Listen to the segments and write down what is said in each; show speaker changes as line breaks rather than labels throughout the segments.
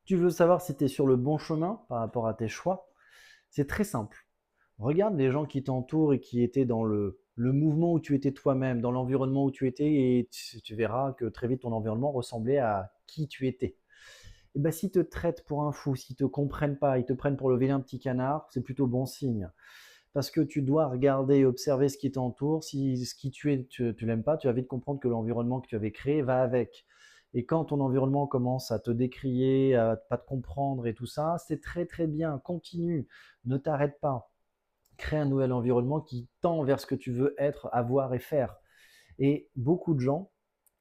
Tu veux savoir si tu es sur le bon chemin par rapport à tes choix? C'est très simple. Regarde les gens qui t'entourent et qui étaient dans le mouvement où tu étais toi-même, dans l'environnement où tu étais, et tu verras que très vite ton environnement ressemblait à qui tu étais. Et ben, s'ils te traitent pour un fou, s'ils te comprennent pas, ils te prennent pour le vilain petit canard, c'est plutôt bon signe. Parce que tu dois regarder et observer ce qui t'entoure. Si ce qui tu es, tu l'aimes pas, tu vas vite comprendre que l'environnement que tu avais créé va avec. Et quand ton environnement commence à te décrier, à pas te comprendre et tout ça, c'est très très bien. Continue, ne t'arrête pas. Crée un nouvel environnement qui tend vers ce que tu veux être, avoir et faire. Et beaucoup de gens,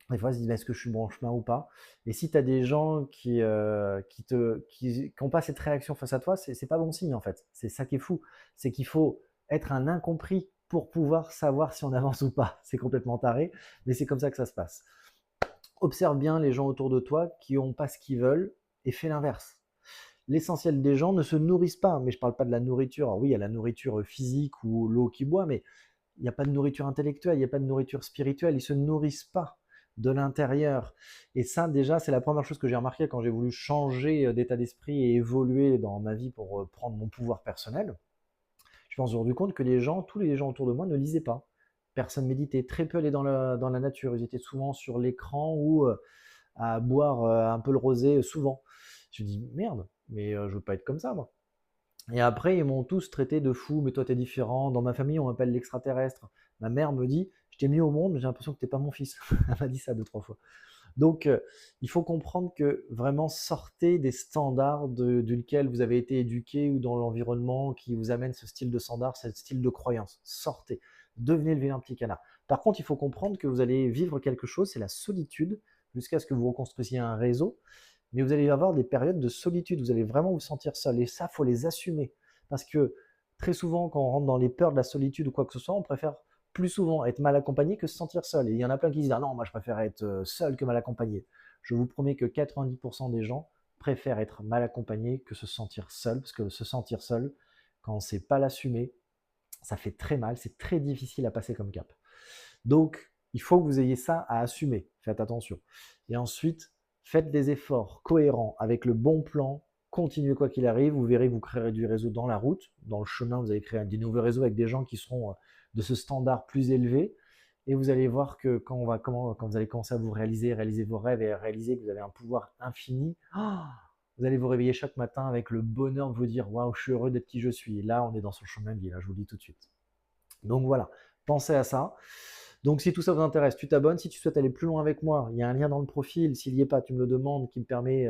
des fois, se disent: est-ce que je suis bon chemin ou pas? Et si tu as des gens qui ont pas cette réaction face à toi, c'est pas bon signe en fait. C'est ça qui est fou. C'est qu'il faut être un incompris pour pouvoir savoir si on avance ou pas. C'est complètement taré, mais c'est comme ça que ça se passe. Observe bien les gens autour de toi qui n'ont pas ce qu'ils veulent et fais l'inverse. L'essentiel des gens ne se nourrissent pas, mais je ne parle pas de la nourriture. Alors oui, il y a la nourriture physique ou l'eau qui boit, mais il n'y a pas de nourriture intellectuelle, il n'y a pas de nourriture spirituelle, ils ne se nourrissent pas de l'intérieur. Et ça, déjà, c'est la première chose que j'ai remarqué quand j'ai voulu changer d'état d'esprit et évoluer dans ma vie pour prendre mon pouvoir personnel. Je me suis rendu compte que les gens, tous les gens autour de moi ne lisaient pas. Personne méditait, très peu allaient dans la nature. Ils étaient souvent sur l'écran ou à boire un peu le rosé souvent. Je me dis, merde, mais je veux pas être comme ça, moi. Et après, ils m'ont tous traité de fou, mais toi, t'es différent. Dans ma famille, on m'appelle l'extraterrestre. Ma mère me dit, je t'ai mis au monde, mais j'ai l'impression que t'es pas mon fils. Elle m'a dit ça 2, 3 fois. Donc, il faut comprendre que vraiment sortez des standards duquel vous avez été éduqué ou dans l'environnement qui vous amène ce style de standard, ce style de croyance. Sortez, devenez le vilain petit canard. Par contre, il faut comprendre que vous allez vivre quelque chose, c'est la solitude, jusqu'à ce que vous reconstruisiez un réseau. Mais vous allez avoir des périodes de solitude, vous allez vraiment vous sentir seul. Et ça, il faut les assumer. Parce que très souvent, quand on rentre dans les peurs de la solitude ou quoi que ce soit, on préfère plus souvent être mal accompagné que se sentir seul. Et il y en a plein qui disent: ah non, moi je préfère être seul que mal accompagné. Je vous promets que 90% des gens préfèrent être mal accompagné que se sentir seul, parce que se sentir seul, quand on ne sait pas l'assumer, ça fait très mal, c'est très difficile à passer comme cap. Donc, il faut que vous ayez ça à assumer, faites attention. Et ensuite, faites des efforts cohérents avec le bon plan, continuez quoi qu'il arrive, vous verrez que vous créerez du réseau dans la route, dans le chemin, vous allez créer des nouveaux réseaux avec des gens qui seront de ce standard plus élevé, et vous allez voir que quand vous allez commencer à vous réaliser vos rêves et à réaliser que vous avez un pouvoir infini, vous allez vous réveiller chaque matin avec le bonheur de vous dire: waouh, je suis heureux d'être qui je suis. Et là, on est dans son chemin de vie, là, je vous le dis tout de suite. Donc voilà, pensez à ça. Donc si tout ça vous intéresse, tu t'abonnes. Si tu souhaites aller plus loin avec moi, il y a un lien dans le profil. S'il n'y est pas, tu me le demandes, qui me permet